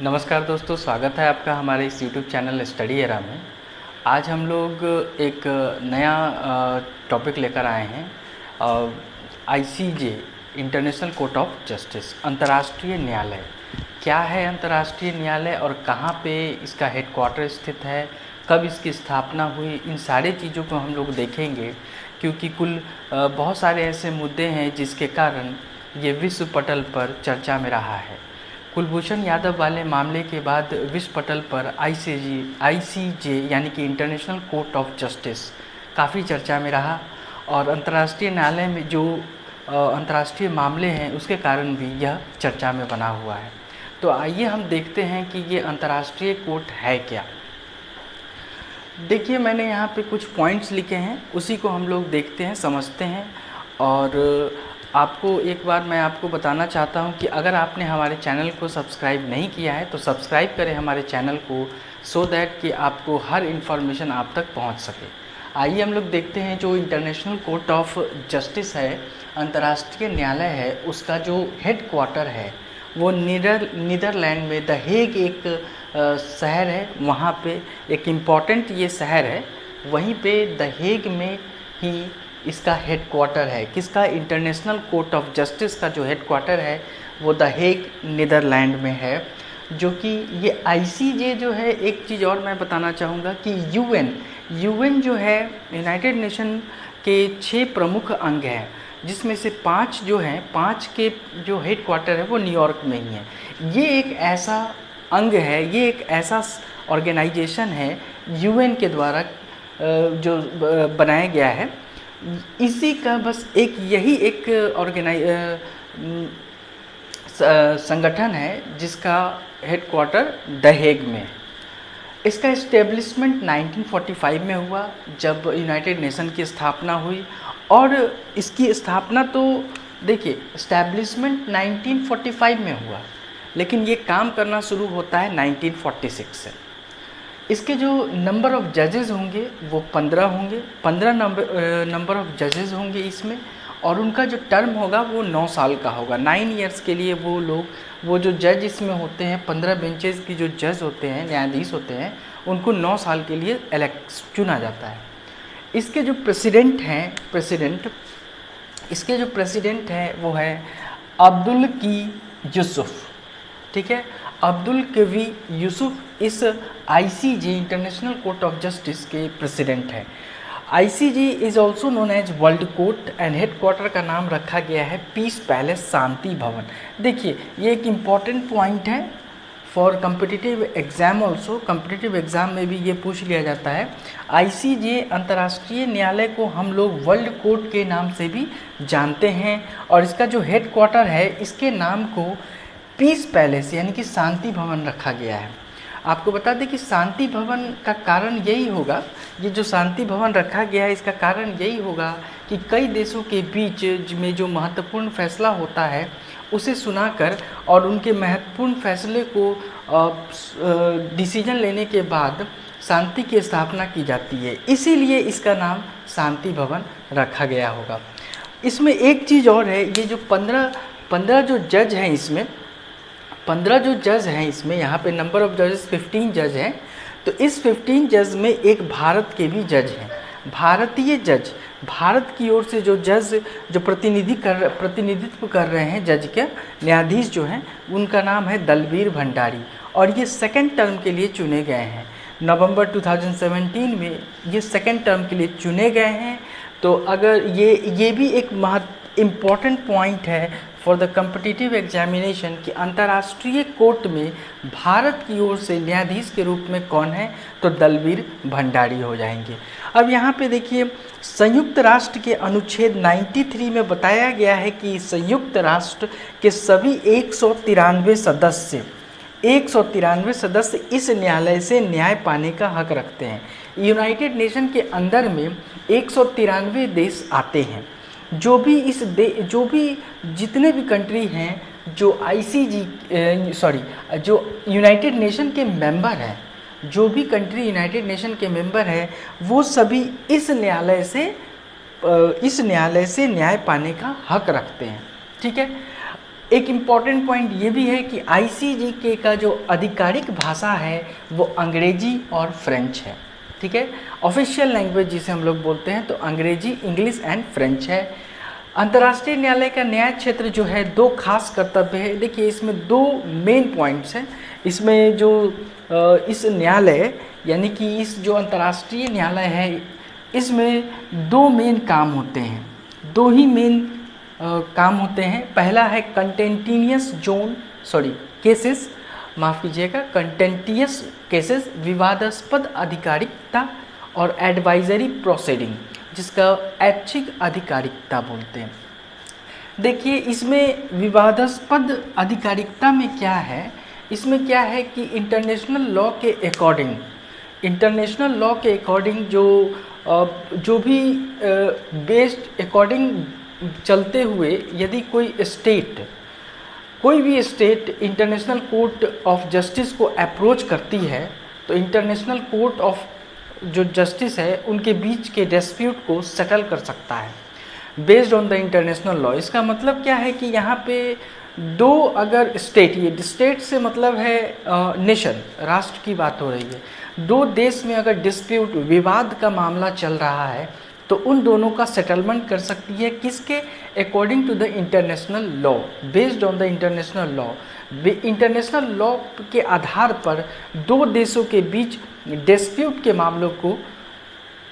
नमस्कार दोस्तों, स्वागत है आपका हमारे इस यूट्यूब चैनल स्टडी एरा में। आज हम लोग एक नया टॉपिक लेकर आए हैं। ICJ international court of justice, अंतर्राष्ट्रीय न्यायालय। क्या है अंतर्राष्ट्रीय न्यायालय और कहाँ पे इसका हेडक्वार्टर स्थित है, कब इसकी स्थापना हुई, इन सारी चीज़ों को हम लोग देखेंगे। क्योंकि बहुत सारे ऐसे मुद्दे हैं जिसके कारण ये विश्व पटल पर चर्चा में रहा है। कुलभूषण यादव वाले मामले के बाद विश्व पटल पर आईसीजे यानी कि इंटरनेशनल कोर्ट ऑफ जस्टिस काफ़ी चर्चा में रहा और अंतर्राष्ट्रीय न्यायालय में जो अंतर्राष्ट्रीय मामले हैं उसके कारण भी यह चर्चा में बना हुआ है। तो आइए हम देखते हैं कि ये अंतर्राष्ट्रीय कोर्ट है क्या। देखिए, मैंने यहाँ पे कुछ पॉइंट्स लिखे हैं, उसी को हम लोग देखते हैं, समझते हैं। और आपको एक बार मैं आपको बताना चाहता हूं कि अगर आपने हमारे चैनल को सब्सक्राइब नहीं किया है तो सब्सक्राइब करें हमारे चैनल को, सो दैट कि आपको हर इन्फॉर्मेशन आप तक पहुंच सके। आइए हम लोग देखते हैं जो इंटरनेशनल कोर्ट ऑफ जस्टिस है, अंतर्राष्ट्रीय न्यायालय है, उसका जो हेड क्वार्टर है वो नीदरलैंड में द हेग एक शहर है। वहाँ पे एक इम्पॉर्टेंट ये शहर है, वहीं पे द हेग में ही इसका हेड क्वार्टर है। किसका? इंटरनेशनल कोर्ट ऑफ जस्टिस का जो हेड क्वार्टर है वो द हेग नीदरलैंड में है। जो कि ये आईसीजे जो है, एक चीज़ और मैं बताना चाहूँगा कि यूएन जो है, यूनाइटेड नेशन के 6 प्रमुख अंग हैं, जिसमें से 5 जो हैं, 5 के जो हेड क्वार्टर है वो न्यूयॉर्क में ही है। ये एक ऐसा अंग है, ये एक ऐसा ऑर्गेनाइजेशन है यूएन के द्वारा जो बनाया गया है। इसी का बस यही एक संगठन है जिसका हेडक्वार्टर द हेग में है। इसका इस्टेब्लिशमेंट 1945 में हुआ, जब यूनाइटेड नेशन की स्थापना हुई। और इसकी स्थापना तो देखिए, इस्टेब्लिशमेंट 1945 में हुआ, लेकिन ये काम करना शुरू होता है 1946 से। इसके जो नंबर ऑफ़ जजेस होंगे वो 15 होंगे, 15 नंबर ऑफ़ जजेस होंगे इसमें। और उनका जो टर्म होगा वो 9 साल का होगा। 9 ईयर्स के लिए वो जो जज इसमें होते हैं, 15 बेंचेस की जो जज होते हैं, न्यायाधीश होते हैं, उनको 9 साल के लिए चुना जाता है। इसके जो इसके जो प्रेसिडेंट हैं वो है अब्दुल की यूसुफ। ठीक है, अब्दुल कवी यूसुफ इस ICJ international court of justice के प्रेसिडेंट हैं। ICJ is also known as world court and headquarter का नाम रखा गया है पीस पैलेस, शांति भवन। देखिए, ये एक इम्पॉर्टेंट पॉइंट है for competitive exam also. Competitive exam में भी ये पूछ लिया जाता है। आईसीजे अंतर्राष्ट्रीय न्यायालय को हम लोग वर्ल्ड कोर्ट के नाम से भी जानते हैं, और इसका जो हेड क्वार्टर है इसके नाम को पीस पैलेस यानी कि शांति भवन रखा गया है। आपको बता दें कि शांति भवन का कारण यही होगा, ये जो शांति भवन रखा गया है इसका कारण यही होगा कि कई देशों के बीच में जो महत्वपूर्ण फैसला होता है उसे सुनाकर और उनके महत्वपूर्ण फैसले को डिसीजन लेने के बाद शांति की स्थापना की जाती है, इसीलिए इसका नाम शांति भवन रखा गया होगा। इसमें एक चीज़ और है, ये जो 15 जो जज हैं इसमें, 15 जो जज हैं इसमें, यहाँ पे नंबर ऑफ़ जजेस 15 जज हैं। तो इस 15 जज में एक भारत के भी जज हैं, भारतीय जज। भारत की ओर से जो जज जो प्रतिनिधित्व कर रहे हैं, जज के न्यायाधीश जो हैं, उनका नाम है दलबीर भंडारी, और ये सेकंड टर्म के लिए चुने गए हैं। नवंबर 2017 में ये सेकंड टर्म के लिए चुने गए हैं। तो अगर ये भी एक इम्पॉर्टेंट पॉइंट है फॉर द कम्पिटिटिव एग्जामिनेशन कि अंतर्राष्ट्रीय कोर्ट में भारत की ओर से न्यायाधीश के रूप में कौन है, तो दलबीर भंडारी हो जाएंगे। अब यहाँ पे देखिए, संयुक्त राष्ट्र के अनुच्छेद 93 में बताया गया है कि संयुक्त राष्ट्र के सभी 193 सदस्य इस न्यायालय से न्याय पाने का हक रखते हैं। यूनाइटेड नेशन के अंदर में 193 देश आते हैं। जो भी जितने भी कंट्री हैं जो जो न्यायालय नेशन के मेंबर हैं, जो भी कंट्री यूनाइटेड नेशन के मेंबर हैं, वो सभी इस न्यायालय से न्याय पाने का हक रखते हैं। ठीक है, एक इम्पॉर्टेंट पॉइंट ये भी है कि ICJ का जो आधिकारिक भाषा है वो अंग्रेजी और फ्रेंच है, ठीक है। ऑफिशियल लैंग्वेज जिसे हम लोग बोलते हैं तो अंग्रेजी, इंग्लिश एंड फ्रेंच है। अंतर्राष्ट्रीय न्यायालय का न्याय क्षेत्र जो है 2 खास कर्तव्य है। देखिए इसमें 2 मेन पॉइंट्स हैं। इसमें जो इस न्यायालय यानी कि इस जो अंतर्राष्ट्रीय न्यायालय है इसमें 2 मेन काम होते हैं, 2 ही मेन काम होते हैं। पहला है कंटेंटिनियस केसेस, माफ़ कीजिएगा, कंटेंटियस केसेस, विवादास्पद आधिकारिकता, और एडवाइजरी प्रोसीडिंग जिसका ऐच्छिक आधिकारिकता बोलते हैं। देखिए इसमें विवादास्पद आधिकारिकता में क्या है, इसमें क्या है कि इंटरनेशनल लॉ के अकॉर्डिंग जो भी बेस्ड अकॉर्डिंग चलते हुए यदि कोई भी state international court of justice को अप्रोच करती है तो इंटरनेशनल कोर्ट ऑफ जो जस्टिस है उनके बीच के डिस्प्यूट को सेटल कर सकता है based on the international law. इसका मतलब क्या है कि यहाँ पे 2 अगर स्टेट, ये स्टेट से मतलब है नेशन, राष्ट्र की बात हो रही है, 2 देश में अगर डिस्प्यूट, विवाद का मामला चल रहा है तो उन दोनों का सेटलमेंट कर सकती है किसके, according to the international law, based on the international law. International law के आधार पर 2 देशों के बीच डिस्प्यूट के मामलों को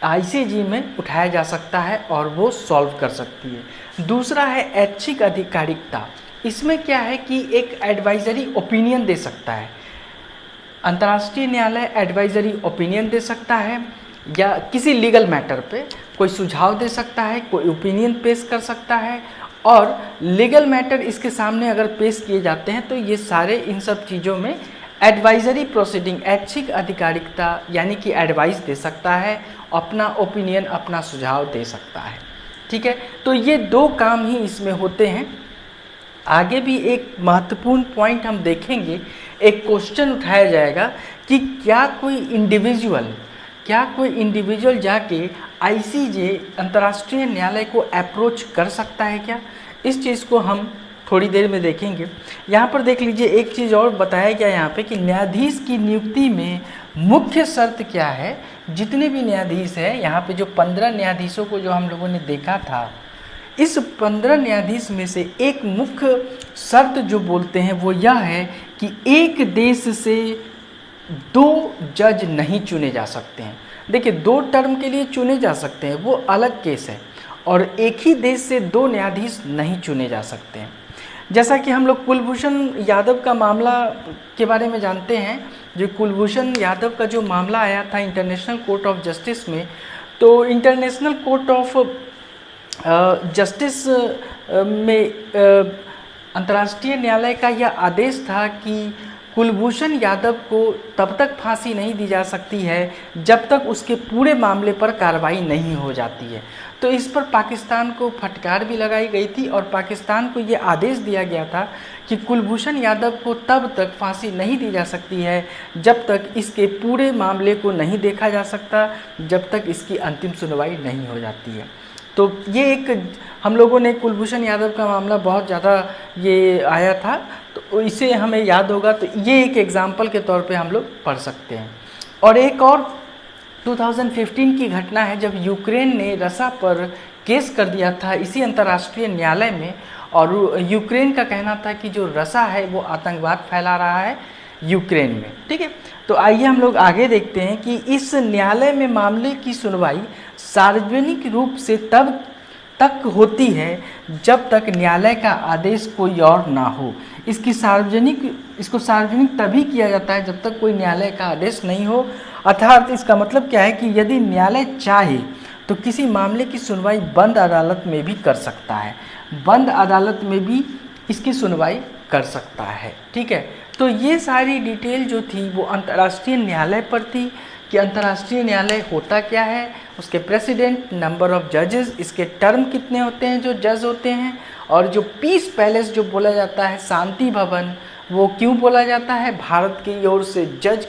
ICJ में उठाया जा सकता है और वो सॉल्व कर सकती है। दूसरा है ऐच्छिक आधिकारिकता। इसमें क्या है कि एक एडवाइजरी ओपिनियन दे सकता है, अंतर्राष्ट्रीय न्यायालय एडवाइजरी ओपिनियन दे सकता है या किसी लीगल मैटर पे कोई सुझाव दे सकता है, कोई ओपिनियन पेश कर सकता है, और लीगल मैटर इसके सामने अगर पेश किए जाते हैं तो ये सारे इन सब चीज़ों में एडवाइजरी प्रोसीडिंग, ऐच्छिक आधिकारिकता यानी कि एडवाइस दे सकता है, अपना ओपिनियन, अपना सुझाव दे सकता है, ठीक है। तो ये 2 काम ही इसमें होते हैं। आगे भी एक महत्वपूर्ण पॉइंट हम देखेंगे, एक क्वेश्चन उठाया जाएगा कि क्या कोई इंडिविजुअल जाके ICJ अंतर्राष्ट्रीय न्यायालय को अप्रोच कर सकता है क्या, इस चीज़ को हम थोड़ी देर में देखेंगे। यहाँ पर देख लीजिए एक चीज़ और बताया गया यहाँ पे कि न्यायाधीश की नियुक्ति में मुख्य शर्त क्या है। जितने भी न्यायाधीश हैं यहाँ पे, जो 15 न्यायाधीशों को जो हम लोगों ने देखा था, इस 15 न्यायाधीश में से एक मुख्य शर्त जो बोलते हैं वो यह है कि एक देश से 2 जज नहीं चुने जा सकते हैं। देखिए 2 टर्म के लिए चुने जा सकते हैं, वो अलग केस है, और एक ही देश से 2 न्यायाधीश नहीं चुने जा सकते हैं। जैसा कि हम लोग कुलभूषण यादव का मामला के बारे में जानते हैं, जो कुलभूषण यादव का जो मामला आया था इंटरनेशनल कोर्ट ऑफ जस्टिस में, तो इंटरनेशनल कोर्ट ऑफ जस्टिस में अंतर्राष्ट्रीय न्यायालय का यह आदेश था कि कुलभूषण यादव को तब तक फांसी नहीं दी जा सकती है जब तक उसके पूरे मामले पर कार्रवाई नहीं हो जाती है। तो इस पर पाकिस्तान को फटकार भी लगाई गई थी और पाकिस्तान को ये आदेश दिया गया था कि कुलभूषण यादव को तब तक फांसी नहीं दी जा सकती है जब तक इसके पूरे मामले को नहीं देखा जा सकता, जब तक इसकी अंतिम सुनवाई नहीं हो जाती है। तो ये एक हम लोगों ने कुलभूषण यादव का मामला बहुत ज़्यादा ये आया था, तो इसे हमें याद होगा, तो ये एक एग्जाम्पल के तौर पे हम लोग पढ़ सकते हैं। और एक और 2015 की घटना है जब यूक्रेन ने रसा पर केस कर दिया था इसी अंतर्राष्ट्रीय न्यायालय में, और यूक्रेन का कहना था कि जो रसा है वो आतंकवाद फैला रहा है यूक्रेन में, ठीक है। तो आइए हम लोग आगे देखते हैं कि इस न्यायालय में मामले की सुनवाई सार्वजनिक रूप से तब तक होती है जब तक न्यायालय का आदेश कोई और ना हो। इसको सार्वजनिक तभी किया जाता है जब तक कोई न्यायालय का आदेश नहीं हो। अर्थात इसका मतलब क्या है कि यदि न्यायालय चाहे तो किसी मामले की सुनवाई बंद अदालत में भी कर सकता है, बंद अदालत में भी इसकी सुनवाई कर सकता है, ठीक है। तो ये सारी डिटेल जो थी वो अंतर्राष्ट्रीय न्यायालय पर थी कि अंतर्राष्ट्रीय न्यायालय होता क्या है, उसके प्रेसिडेंट, नंबर ऑफ जजेस, इसके टर्म कितने होते हैं जो जज होते हैं, और जो पीस पैलेस जो बोला जाता है, शांति भवन, वो क्यों बोला जाता है, भारत की ओर से जज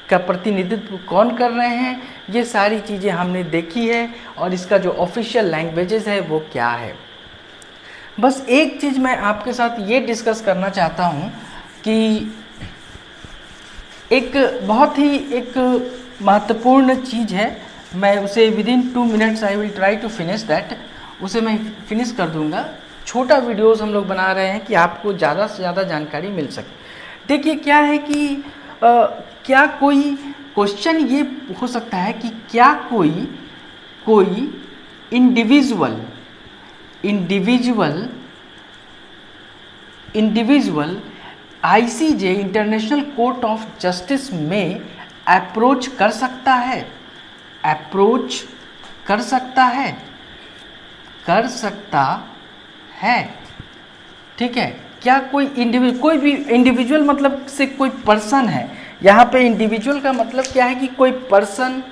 का प्रतिनिधित्व कौन कर रहे हैं, ये सारी चीज़ें हमने देखी है। और इसका जो ऑफिशियल लैंग्वेजेस है वो क्या है। बस एक चीज़ मैं आपके साथ ये डिस्कस करना चाहता हूँ कि एक बहुत ही एक महत्वपूर्ण चीज़ है, मैं उसे within 2 minutes I will try to finish that, उसे मैं फिनिश कर दूंगा। छोटा वीडियोस हम लोग बना रहे हैं कि आपको ज़्यादा से ज़्यादा जानकारी मिल सके। देखिए क्या है कि क्या कोई क्वेश्चन ये हो सकता है कि क्या कोई individual ICJ international court of justice में अप्रोच कर सकता है, ठीक है। क्या कोई भी इंडिविजुअल मतलब से कोई पर्सन है, यहाँ पे इंडिविजुअल का मतलब क्या है कि कोई पर्सन,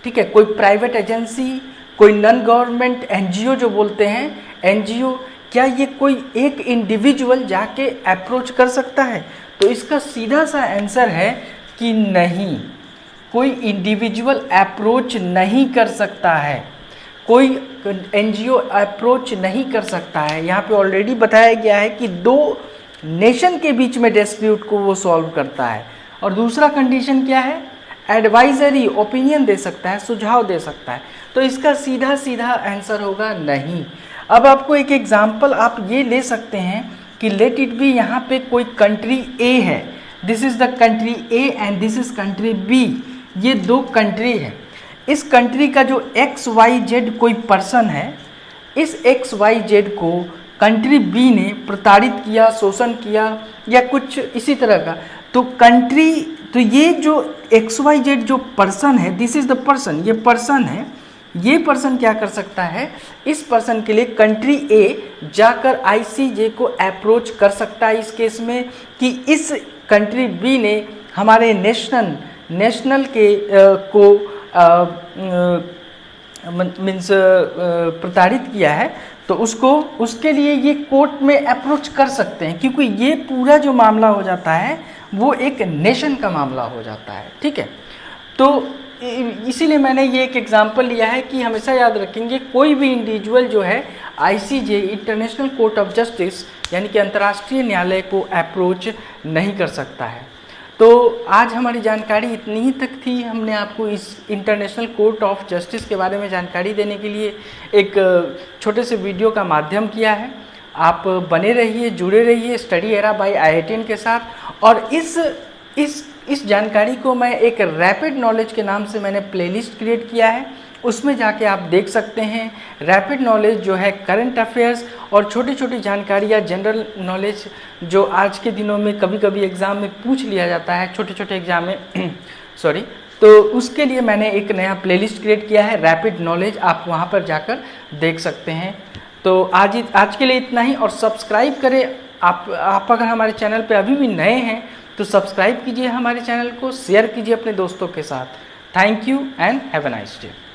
ठीक है, कोई प्राइवेट एजेंसी, कोई नॉन गवर्नमेंट NGO जो बोलते हैं NGO, क्या ये कोई एक इंडिविजुअल जाके अप्रोच कर सकता है? तो इसका सीधा सा आंसर है कि नहीं, कोई इंडिविजुअल अप्रोच नहीं कर सकता है, कोई NGO अप्रोच नहीं कर सकता है। यहाँ पे ऑलरेडी बताया गया है कि 2 नेशन के बीच में डिस्प्यूट को वो सॉल्व करता है। और दूसरा कंडीशन क्या है? एडवाइजरी, ओपिनियन दे सकता है, सुझाव दे सकता है। तो इसका सीधा आंसर होगा नहीं। अब आपको एक एग्जाम्पल आप ये ले सकते हैं कि लेट इट बी, यहाँ पे कोई कंट्री A है, this is the country A and this is country B, ये 2 कंट्री है। इस कंट्री का जो XYZ कोई पर्सन है, इस XYZ को कंट्री B ने प्रताड़ित किया, शोषण किया या कुछ इसी तरह का, तो ये जो XYZ जो पर्सन है, दिस इज द पर्सन, ये पर्सन है, ये पर्सन क्या कर सकता है? इस पर्सन के लिए कंट्री A जाकर ICJ को अप्रोच कर सकता है इस केस में कि इस कंट्री B ने हमारे नेशनल के को मीन्स प्रताड़ित किया है, तो उसके लिए ये कोर्ट में अप्रोच कर सकते हैं, क्योंकि ये पूरा जो मामला हो जाता है वो एक नेशन का मामला हो जाता है, ठीक है। तो इसीलिए मैंने ये एक एग्जांपल लिया है कि हमेशा याद रखेंगे, कोई भी इंडिविजुअल जो है ICJ international court of justice यानी कि अंतर्राष्ट्रीय न्यायालय को अप्रोच नहीं कर सकता है। तो आज हमारी जानकारी इतनी ही तक थी। हमने आपको इस इंटरनेशनल कोर्ट ऑफ जस्टिस के बारे में जानकारी देने के लिए एक छोटे से वीडियो का माध्यम किया है। आप बने रहिए, जुड़े रहिए स्टडी एरा बाय IITian के साथ। और इस जानकारी को मैं एक रैपिड नॉलेज के नाम से मैंने प्लेलिस्ट क्रिएट किया है, उसमें जाके आप देख सकते हैं। रैपिड नॉलेज जो है करंट अफेयर्स और छोटी छोटी जानकारियाँ, जनरल नॉलेज जो आज के दिनों में कभी कभी एग्ज़ाम में पूछ लिया जाता है, छोटे छोटे एग्ज़ाम में सॉरी, तो उसके लिए मैंने एक नया प्लेलिस्ट क्रिएट किया है रैपिड नॉलेज, आप वहाँ पर जाकर देख सकते हैं। तो आज के लिए इतना ही। और सब्सक्राइब करें आप अगर हमारे चैनल पे अभी भी नए हैं तो सब्सक्राइब कीजिए हमारे चैनल को, शेयर कीजिए अपने दोस्तों के साथ। Thank you and have a nice day.